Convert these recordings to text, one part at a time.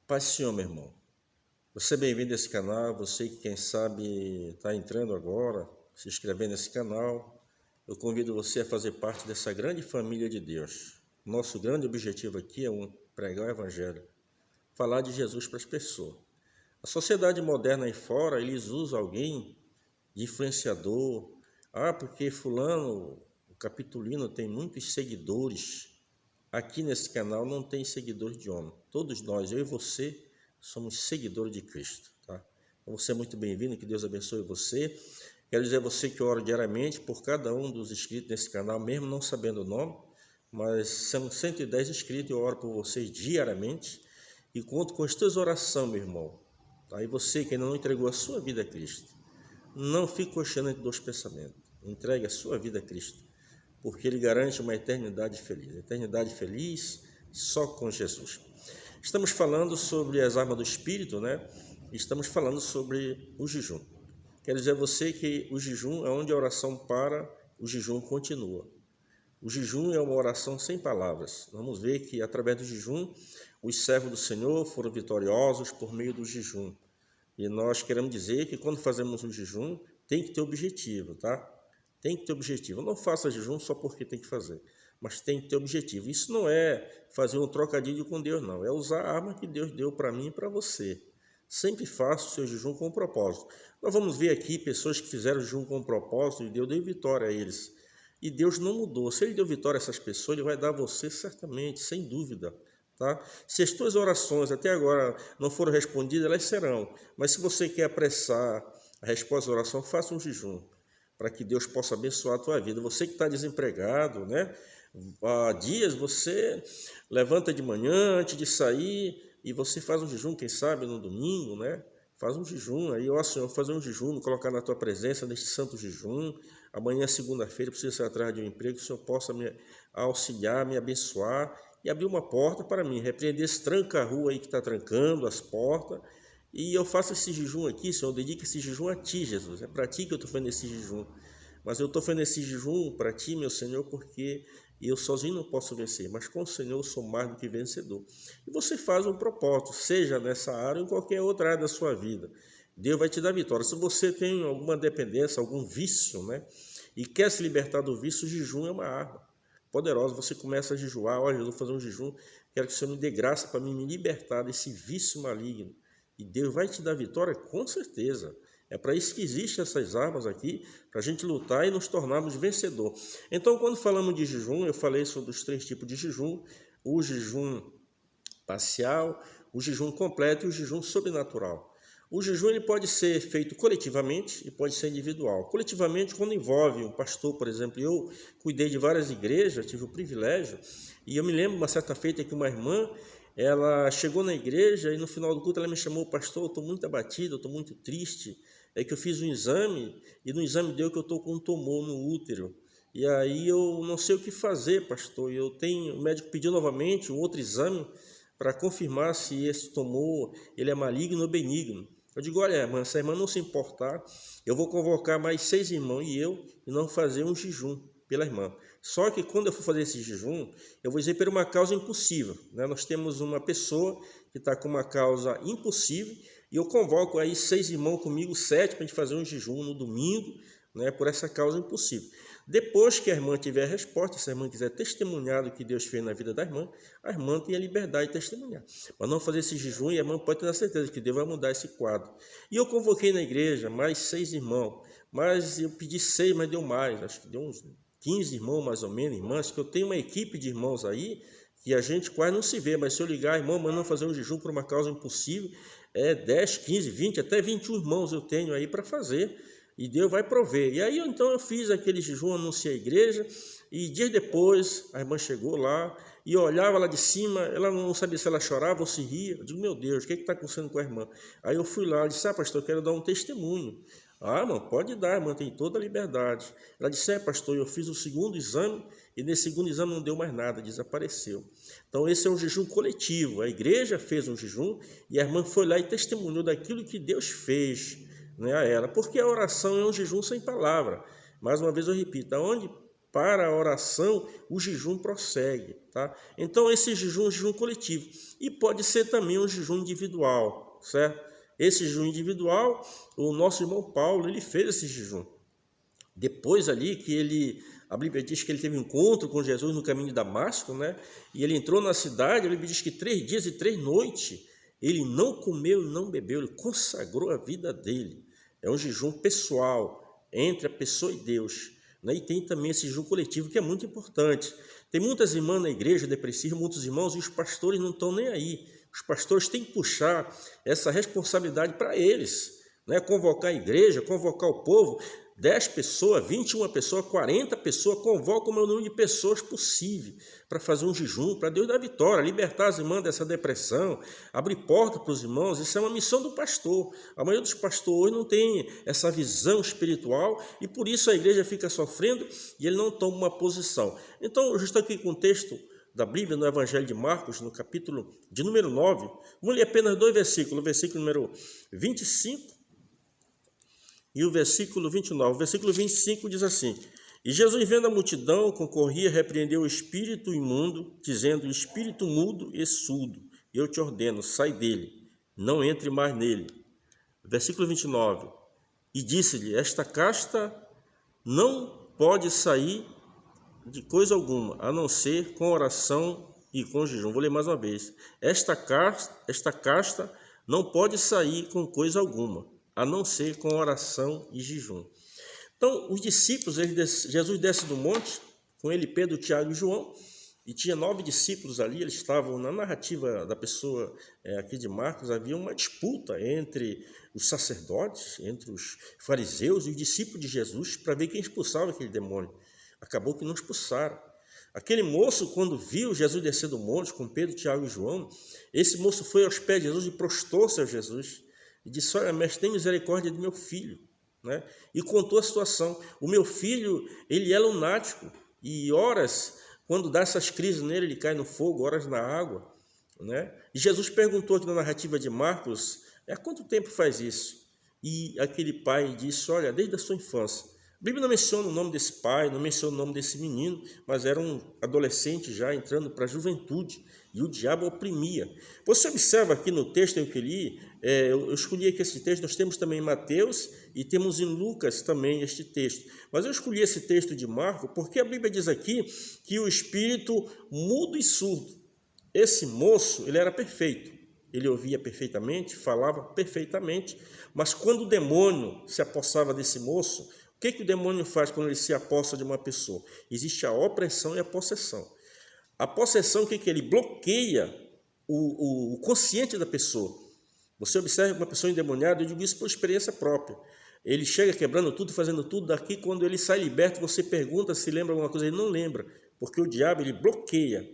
Paz do Senhor, meu irmão. Você é bem-vindo a esse canal. Você que, quem sabe, está entrando agora, se inscrevendo nesse canal, eu convido você a fazer parte dessa grande família de Deus. Nosso grande objetivo aqui é pregar o Evangelho, falar de Jesus para as pessoas. A sociedade moderna aí fora, eles usam alguém de influenciador. Porque fulano, o capitulino, tem muitos seguidores. Aqui nesse canal não tem seguidores de homem. Todos nós, eu e você, somos seguidores de Cristo. Tá? Então você é muito bem-vindo, que Deus abençoe você. Quero dizer a você que eu oro diariamente por cada um dos inscritos nesse canal, mesmo não sabendo o nome, mas são 110 inscritos, eu oro por vocês diariamente e conto com as tuas orações, meu irmão. Tá? E você que ainda não entregou a sua vida a Cristo, não fique coxando entre dois pensamentos. Entregue a sua vida a Cristo, porque Ele garante uma eternidade feliz. Eternidade feliz só com Jesus. Estamos falando sobre as armas do Espírito, né? Estamos falando sobre o jejum. Quero dizer a você que o jejum é onde a oração para, o jejum continua. O jejum é uma oração sem palavras. Vamos ver que através do jejum, os servos do Senhor foram vitoriosos por meio do jejum. E nós queremos dizer que quando fazemos um jejum, tem que ter objetivo, tá? Tem que ter objetivo. Não faça jejum só porque tem que fazer, mas tem que ter objetivo. Isso não é fazer um trocadilho com Deus, não. É usar a arma que Deus deu para mim e para você. Sempre faça o seu jejum com um propósito. Nós vamos ver aqui pessoas que fizeram jejum com um propósito e Deus deu vitória a eles. E Deus não mudou. Se Ele deu vitória a essas pessoas, Ele vai dar a você certamente, sem dúvida. Tá? Se as tuas orações até agora não foram respondidas, elas serão. Mas se você quer apressar a resposta da oração, faça um jejum, para que Deus possa abençoar a tua vida. Você que está desempregado, né? Há dias você levanta de manhã antes de sair e você faz um jejum, quem sabe no domingo, né? Faz um jejum, aí, ó Senhor, fazer um jejum, me colocar na tua presença neste santo jejum. Amanhã, segunda-feira, preciso sair atrás de um emprego, que o Senhor possa me auxiliar, me abençoar e abrir uma porta para mim, repreender esse tranca-rua aí que está trancando as portas. E eu faço esse jejum aqui, Senhor, eu dedico esse jejum a Ti, Jesus. É para Ti que eu estou fazendo esse jejum. Mas eu estou fazendo esse jejum para Ti, meu Senhor, porque eu sozinho não posso vencer, mas com o Senhor eu sou mais do que vencedor. E você faz um propósito, seja nessa área ou em qualquer outra área da sua vida. Deus vai te dar vitória. Se você tem alguma dependência, algum vício, né? E quer se libertar do vício, o jejum é uma arma poderosa. Você começa a jejuar, olha, eu vou fazer um jejum, quero que o Senhor me dê graça para me libertar desse vício maligno. E Deus vai te dar vitória, com certeza. É para isso que existem essas armas aqui, para a gente lutar e nos tornarmos vencedor. Então, quando falamos de jejum, eu falei sobre os 3 tipos de jejum: o jejum parcial, o jejum completo e o jejum sobrenatural. O jejum ele pode ser feito coletivamente e pode ser individual. Coletivamente, quando envolve um pastor, por exemplo, eu cuidei de várias igrejas, tive o privilégio, e eu me lembro uma certa feita que uma irmã, ela chegou na igreja e no final do culto ela me chamou: pastor, eu estou muito abatido, eu estou muito triste. É que eu fiz um exame e no exame deu que eu estou com um tumor no útero. E aí eu não sei o que fazer, pastor. O médico pediu novamente um outro exame para confirmar se esse tumor ele é maligno ou benigno. Eu digo: olha, irmã, se a irmã não se importar, eu vou convocar mais 6 irmãos e não fazer um jejum pela irmã. Só que quando eu for fazer esse jejum, eu vou dizer por uma causa impossível. Né? Nós temos uma pessoa que está com uma causa impossível e eu convoco aí 6 irmãos comigo, 7, para a gente fazer um jejum no domingo, né, por essa causa impossível. Depois que a irmã tiver a resposta, se a irmã quiser testemunhar do que Deus fez na vida da irmã, a irmã tem a liberdade de testemunhar. Mas não fazer esse jejum e a irmã pode ter a certeza que Deus vai mudar esse quadro. E eu convoquei na igreja mais 6 irmãos, mas eu pedi 6, mas deu mais, acho que deu uns 15 irmãos mais ou menos, irmãs, que eu tenho uma equipe de irmãos aí, que a gente quase não se vê, mas se eu ligar, irmão, mas não fazer um jejum por uma causa impossível, 10, 15, 20, até 21 irmãos eu tenho aí para fazer, e Deus vai prover. E aí, então, eu fiz aquele jejum, anunciei a igreja, e dias depois, a irmã chegou lá, e eu olhava lá de cima, ela não sabia se ela chorava ou se ria. Eu digo: meu Deus, o que está acontecendo com a irmã? Aí eu fui lá e disse: pastor, eu quero dar um testemunho. Irmão, pode dar, irmã, tem toda a liberdade. Ela disse: pastor, eu fiz o segundo exame, e nesse segundo exame não deu mais nada, desapareceu. Então, esse é um jejum coletivo. A igreja fez um jejum, e a irmã foi lá e testemunhou daquilo que Deus fez, né, a ela, porque a oração é um jejum sem palavra. Mais uma vez eu repito: aonde para a oração, o jejum prossegue, tá? Então, esse jejum é um jejum coletivo. E pode ser também um jejum individual, certo? Esse jejum individual, o nosso irmão Paulo, ele fez esse jejum. Depois ali que a Bíblia diz que ele teve um encontro com Jesus no caminho de Damasco, né? E ele entrou na cidade, a Bíblia diz que 3 dias e 3 noites, ele não comeu e não bebeu, ele consagrou a vida dele. É um jejum pessoal, entre a pessoa e Deus, né? E tem também esse jejum coletivo, que é muito importante. Tem muitas irmãs na igreja depressivas, muitos irmãos, e os pastores não estão nem aí. Os pastores têm que puxar essa responsabilidade para eles, né? Convocar a igreja, convocar o povo. 10 pessoas, 21 pessoas, 40 pessoas, convoca o maior número de pessoas possível para fazer um jejum, para Deus dar vitória, libertar as irmãs dessa depressão, abrir porta para os irmãos. Isso é uma missão do pastor. A maioria dos pastores não tem essa visão espiritual e por isso a igreja fica sofrendo e ele não toma uma posição. Então, eu estou aqui com o texto da Bíblia, no Evangelho de Marcos, no capítulo de número 9. Vamos ler apenas 2 versículos, o versículo número 25 e o versículo 29. O versículo 25 diz assim: E Jesus, vendo a multidão, concorria, repreendeu o espírito imundo, dizendo: Espírito mudo e surdo, eu te ordeno, sai dele, não entre mais nele. Versículo 29. E disse-lhe: Esta casta não pode sair de coisa alguma, a não ser com oração e com jejum. Vou ler mais uma vez. Esta casta não pode sair com coisa alguma, a não ser com oração e jejum. Então, os discípulos, Jesus desce do monte, com ele Pedro, Tiago e João, e tinha 9 discípulos ali, eles estavam, na narrativa da pessoa aqui de Marcos, havia uma disputa entre os sacerdotes, entre os fariseus e os discípulos de Jesus, para ver quem expulsava aquele demônio. Acabou que não expulsaram. Aquele moço, quando viu Jesus descer do monte, com Pedro, Tiago e João, esse moço foi aos pés de Jesus e prostou-se a Jesus, e disse: Olha, mestre, tem misericórdia do meu filho, né? E contou a situação. O meu filho, ele é lunático, e horas, quando dá essas crises nele, ele cai no fogo, horas na água, né? E Jesus perguntou aqui na narrativa de Marcos: há quanto tempo faz isso? E aquele pai disse: olha, desde a sua infância. A Bíblia não menciona o nome desse pai, não menciona o nome desse menino, mas era um adolescente já entrando para a juventude, e o diabo oprimia. Você observa aqui no texto em que eu li, eu escolhi aqui esse texto, nós temos também em Mateus e temos em Lucas também este texto. Mas eu escolhi esse texto de Marcos porque a Bíblia diz aqui que o espírito mudo e surdo, esse moço, ele era perfeito. Ele ouvia perfeitamente, falava perfeitamente, mas quando o demônio se apossava desse moço, o que o demônio faz quando ele se apossa de uma pessoa? Existe a opressão e a possessão. A possessão, o que ele bloqueia o consciente da pessoa. Você observa uma pessoa endemoniada, eu digo isso por experiência própria. Ele chega quebrando tudo, fazendo tudo daqui, quando ele sai liberto, você pergunta se lembra alguma coisa, ele não lembra, porque o diabo ele bloqueia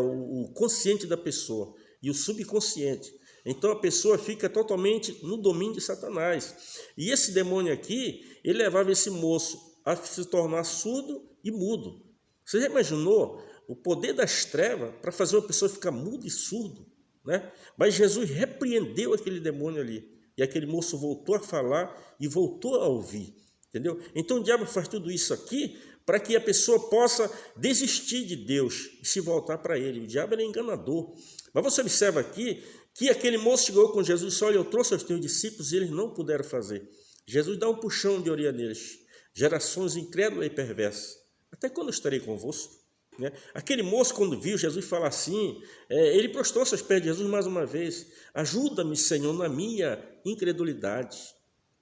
o consciente da pessoa e o subconsciente. Então a pessoa fica totalmente no domínio de Satanás. E esse demônio aqui, ele levava esse moço a se tornar surdo e mudo. Você já imaginou o poder das trevas para fazer uma pessoa ficar mudo e surdo, né? Mas Jesus repreendeu aquele demônio ali. E aquele moço voltou a falar e voltou a ouvir. Entendeu? Então o diabo faz tudo isso aqui para que a pessoa possa desistir de Deus e se voltar para ele. O diabo é enganador. Mas você observa aqui que aquele moço chegou com Jesus e disse: olha, eu trouxe aos teus discípulos e eles não puderam fazer. Jesus dá um puxão de orelha neles. Gerações incrédulas e perversas. Até quando eu estarei convosco? Né? Aquele moço, quando viu Jesus falar assim, ele prostrou-se aos pés de Jesus mais uma vez. Ajuda-me, Senhor, na minha incredulidade.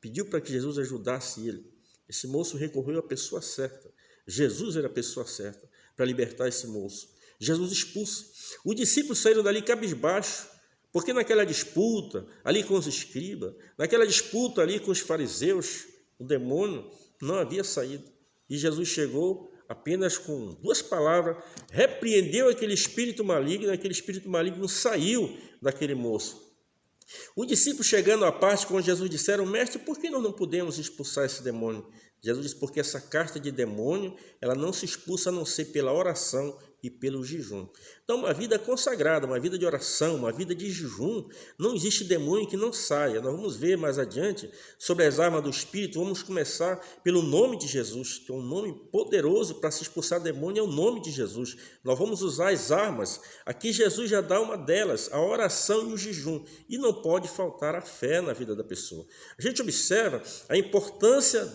Pediu para que Jesus ajudasse ele. Esse moço recorreu à pessoa certa. Jesus era a pessoa certa para libertar esse moço. Jesus expulsa. Os discípulos saíram dali cabisbaixo, porque naquela disputa ali com os escribas, naquela disputa ali com os fariseus, o demônio não havia saído. E Jesus chegou apenas com 2 palavras, repreendeu aquele espírito maligno saiu daquele moço. Os discípulos chegando à parte, quando Jesus disseram: mestre, por que nós não podemos expulsar esse demônio? Jesus disse, porque essa casta de demônio, ela não se expulsa a não ser pela oração e pelo jejum. Então, uma vida consagrada, uma vida de oração, uma vida de jejum, não existe demônio que não saia. Nós vamos ver mais adiante sobre as armas do Espírito. Vamos começar pelo nome de Jesus, que é um nome poderoso para se expulsar demônio, é o nome de Jesus. Nós vamos usar as armas. Aqui Jesus já dá uma delas, a oração e o jejum. E não pode faltar a fé na vida da pessoa. A gente observa a importância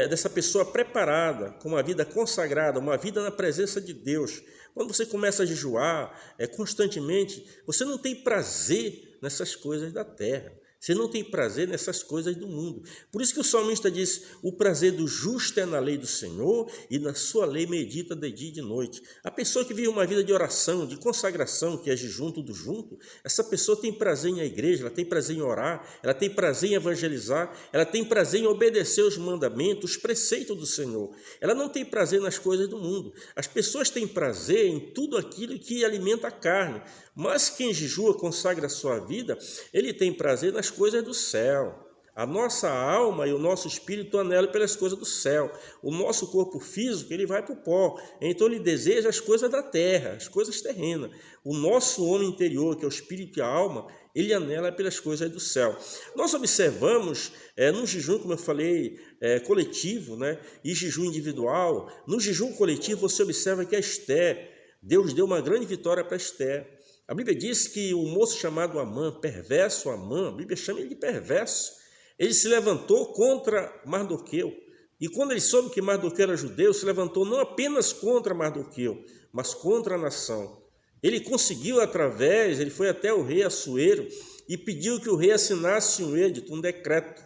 dessa pessoa preparada, com uma vida consagrada, uma vida na presença de Deus. Quando você começa a jejuar constantemente, você não tem prazer nessas coisas da terra. Você não tem prazer nessas coisas do mundo. Por isso que o salmista diz, o prazer do justo é na lei do Senhor e na sua lei medita de dia e de noite. A pessoa que vive uma vida de oração, de consagração, que é jejum tudo junto, essa pessoa tem prazer em ir à igreja, ela tem prazer em orar, ela tem prazer em evangelizar, ela tem prazer em obedecer os mandamentos, os preceitos do Senhor. Ela não tem prazer nas coisas do mundo. As pessoas têm prazer em tudo aquilo que alimenta a carne. Mas quem jejua, consagra a sua vida, ele tem prazer nas coisas do céu. A nossa alma e o nosso espírito anela pelas coisas do céu. O nosso corpo físico, ele vai para o pó. Então ele deseja as coisas da terra, as coisas terrenas. O nosso homem interior, que é o espírito e a alma, ele anela pelas coisas do céu. Nós observamos, no jejum, como eu falei, coletivo, né, e jejum individual, no jejum coletivo você observa que a Esther, Deus deu uma grande vitória para Esther. A Bíblia diz que o moço chamado Amã, perverso Amã, a Bíblia chama ele de perverso, ele se levantou contra Mardoqueu. E quando ele soube que Mardoqueu era judeu, se levantou não apenas contra Mardoqueu, mas contra a nação. Ele conseguiu ele foi até o rei Assuero e pediu que o rei assinasse um edito, um decreto,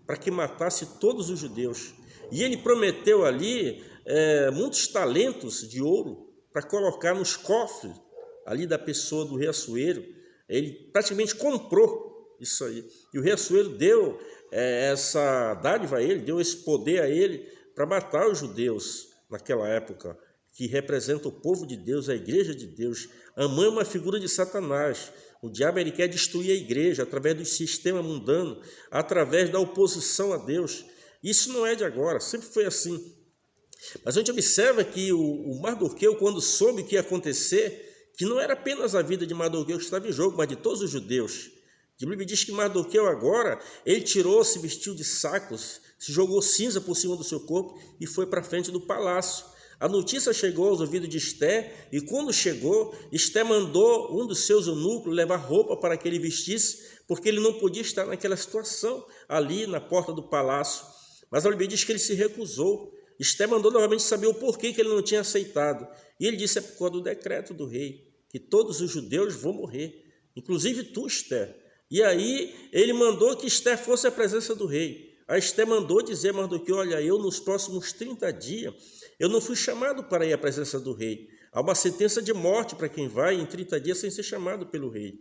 para que matasse todos os judeus. E ele prometeu ali muitos talentos de ouro para colocar nos cofres ali da pessoa do rei Assuero. Ele praticamente comprou isso aí. E o rei Assuero deu essa dádiva a ele, deu esse poder a ele para matar os judeus naquela época, que representa o povo de Deus, a igreja de Deus. Amã é uma figura de Satanás. O diabo ele quer destruir a igreja através do sistema mundano, através da oposição a Deus. Isso não é de agora, sempre foi assim. Mas a gente observa que o Mardoqueu, quando soube o que ia acontecer, que não era apenas a vida de Mardoqueu que estava em jogo, mas de todos os judeus. A Bíblia diz que Mardoqueu agora, ele tirou, se vestiu de sacos, se jogou cinza por cima do seu corpo e foi para frente do palácio. A notícia chegou aos ouvidos de Esther e quando chegou, Esther mandou um dos seus eunucos levar roupa para que ele vestisse, porque ele não podia estar naquela situação ali na porta do palácio. Mas a Bíblia diz que ele se recusou. Esther mandou novamente saber o porquê que ele não tinha aceitado. E ele disse, é por causa do decreto do rei, que todos os judeus vão morrer, inclusive tu, Esther. E aí ele mandou que Esther fosse à presença do rei. A Esther mandou dizer a Mardoqueu, olha, eu nos próximos 30 dias, eu não fui chamado para ir à presença do rei. Há uma sentença de morte para quem vai em 30 dias sem ser chamado pelo rei.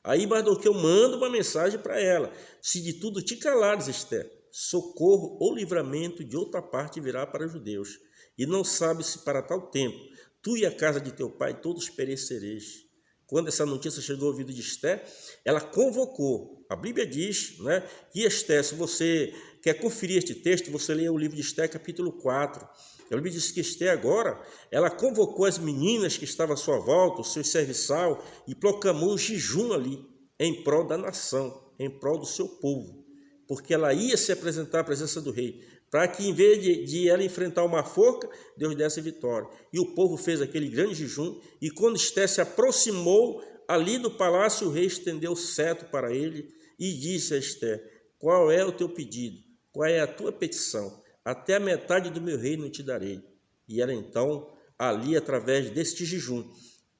Aí Mardoqueu manda uma mensagem para ela, se de tudo te calares, Esther, socorro ou livramento de outra parte virá para os judeus. E não sabes se para tal tempo tu e a casa de teu pai todos perecereis. Quando essa notícia chegou ao ouvido de Esther, ela convocou. A Bíblia diz, né, que Esther, se você quer conferir este texto, você lê o livro de Esther, capítulo 4. A Bíblia diz que Esther agora, ela convocou as meninas que estavam à sua volta, o seu serviçal, e proclamou um jejum ali, em prol da nação, em prol do seu povo. Porque ela ia se apresentar à presença do rei, para que em vez de ela enfrentar uma forca, Deus desse vitória. E o povo fez aquele grande jejum, e quando Esther se aproximou ali do palácio, o rei estendeu o cetro para ele e disse a Esther, qual é o teu pedido? Qual é a tua petição? Até a metade do meu reino te darei. E ela então, ali através deste jejum,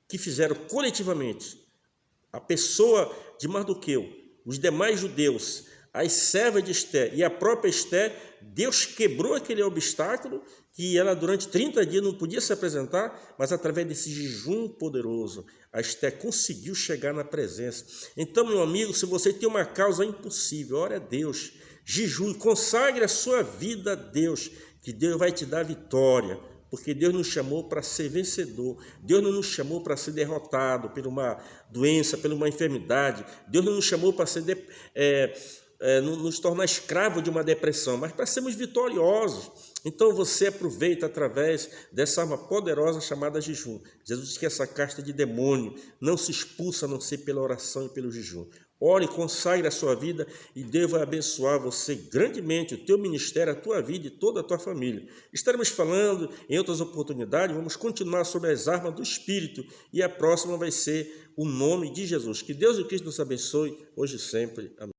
que fizeram coletivamente, a pessoa de Mardoqueu, os demais judeus, as servas de Esther e a própria Esther, Deus quebrou aquele obstáculo que ela durante 30 dias não podia se apresentar, mas através desse jejum poderoso, a Esther conseguiu chegar na presença. Então, meu amigo, se você tem uma causa impossível, ore a Deus, jejum, consagre a sua vida a Deus, que Deus vai te dar vitória, porque Deus nos chamou para ser vencedor, Deus não nos chamou para ser derrotado por uma doença, por uma enfermidade, Deus não nos chamou para ser nos tornar escravo de uma depressão, mas para sermos vitoriosos. Então você aproveita através dessa arma poderosa chamada jejum. Jesus diz que essa casta de demônio não se expulsa a não ser pela oração e pelo jejum. Ore, consagre a sua vida e Deus vai abençoar você grandemente, o teu ministério, a tua vida e toda a tua família. Estaremos falando em outras oportunidades, vamos continuar sobre as armas do Espírito e a próxima vai ser o nome de Jesus. Que Deus e Cristo nos abençoe hoje e sempre. Amém.